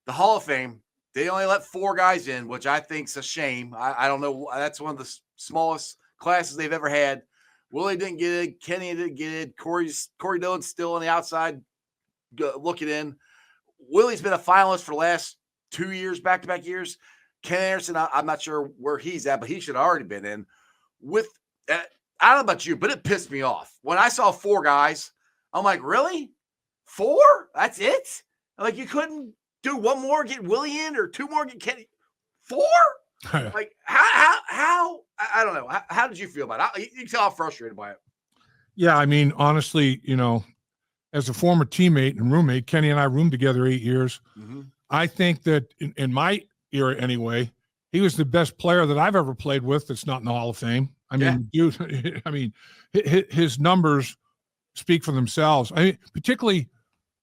the Hall of Fame, they only let 4 guys in, which I think's a shame. I don't know. That's one of the smallest classes they've ever had. Willie didn't get it. Kenny didn't get it. Corey Dillon's still on the outside looking in. Willie's been a finalist for the last 2 years, back-to-back years. Ken Anderson, I'm not sure where he's at, but he should have already been in. I don't know about you, but it pissed me off. When I saw 4 guys, I'm like, really? 4? That's it? Like, you couldn't do one more, get Willie in, or 2 more, get Kenny? 4? Like, how? I don't know. How did you feel about it? You can tell I'm frustrated by it. Yeah, I mean, honestly, as a former teammate and roommate, Kenny and I roomed together 8 years. Mm-hmm. I think that in my era anyway, he was the best player that I've ever played with that's not in the Hall of Fame. I mean, dude, his numbers speak for themselves. I mean, particularly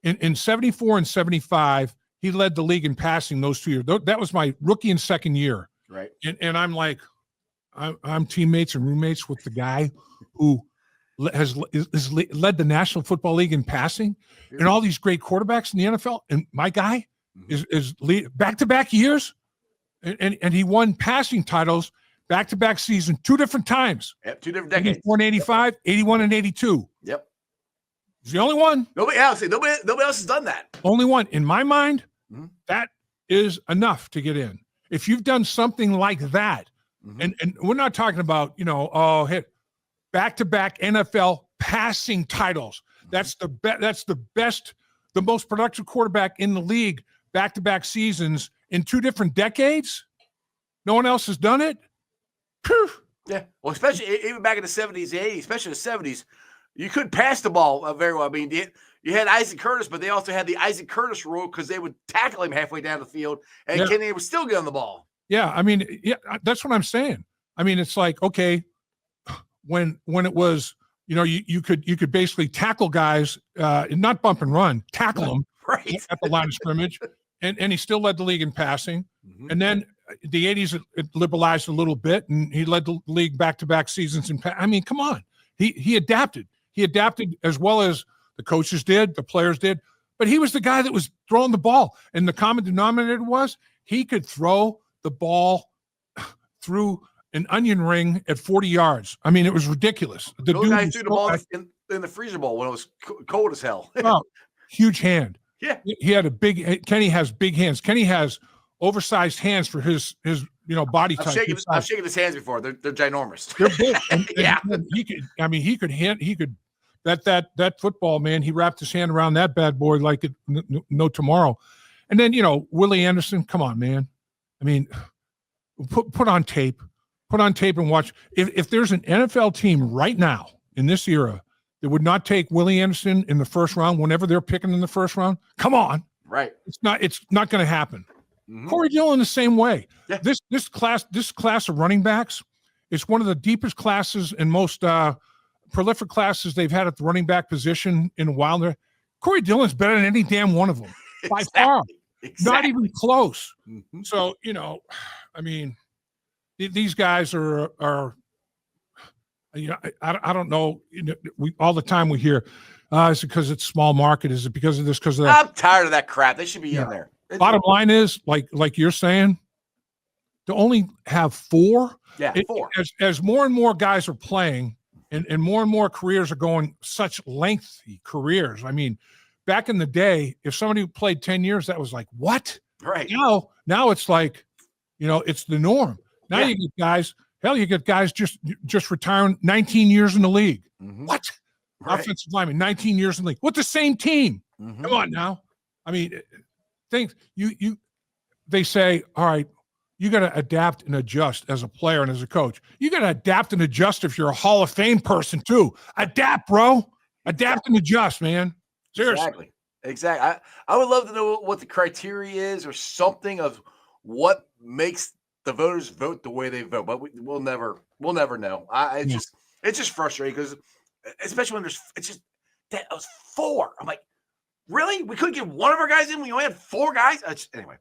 in 74 and 75, he led the league in passing those 2 years. That was my rookie and second year. Right. And I'm like, I'm teammates and roommates with the guy who has led the National Football League in passing and all these great quarterbacks in the NFL. And my guy is back-to-back years. And he won passing titles back-to-back season 2 different times. Yep, 2 different decades. 84 and 85, 81 and 82. Yep. He's the only one. Nobody else has done that. Only one. In my mind, that is enough to get in. If you've done something like that, and we're not talking about, hit back-to-back NFL passing titles. That's the best, the most productive quarterback in the league, back-to-back seasons in 2 different decades. No one else has done it. Whew. Yeah, well, especially even back in the 70s, 80s, especially the 70s, you could pass the ball very well. I mean, you had Isaac Curtis, but they also had the Isaac Curtis rule because they would tackle him halfway down the field, and Kenny would still get on the ball. Yeah, I mean, that's what I'm saying. I mean, it's like, okay, when it was, you could basically tackle guys, not bump and run, tackle them at the line of scrimmage, and he still led the league in passing. And then the 80s, it liberalized a little bit, and he led the league back-to-back seasons. I mean, come on. He adapted. He adapted as well as the coaches did, the players did. But he was the guy that was throwing the ball. And the common denominator was he could throw the ball through an onion ring at 40 yards. I mean, it was ridiculous. Those guys threw the ball in the freezer bowl when it was cold as hell. Oh, huge hand. Yeah. He had Kenny has big hands. Kenny has oversized hands for his body type. I've shaken his hands before. They're ginormous. They're big. He could that football, man, he wrapped his hand around that bad boy like it no tomorrow. And then, Willie Anderson, come on, man. I mean, put on tape and watch. If there's an NFL team right now in this era that would not take Willie Anderson in the first round, whenever they're picking in the first round, come on. Right. It's not going to happen. Corey Dillon the same way. Yeah. This class of running backs is one of the deepest classes and most prolific classes they've had at the running back position in a while. Corey Dillon's better than any damn one of them by far. Exactly. Not even close. So, I mean, these guys are I don't know. All the time we hear, is it because it's small market? Is it because of this? Because of that? I'm tired of that crap. They should be in there. Bottom line is, like you're saying, to only have 4. Yeah, 4. As more and more guys are playing, and more careers are going such lengthy careers. I mean, back in the day, if somebody played 10 years, that was like, what? Right. Now it's like, it's the norm. Now you get guys. Hell, you get guys just retiring 19 years in the league. What? Right. Offensive lineman, 19 years in the league with the same team. Come on now. I mean, they say, all right, you got to adapt and adjust as a player and as a coach. You got to adapt and adjust if you're a Hall of Fame person too. Adapt, bro. Adapt and adjust, man. Seriously. Exactly. I would love to know what the criteria is or something of what makes the voters vote the way they vote, but we'll never know. It's just frustrating because, especially when that was 4. I'm like, really? We couldn't get one of our guys in? We only had 4 guys? Anyway,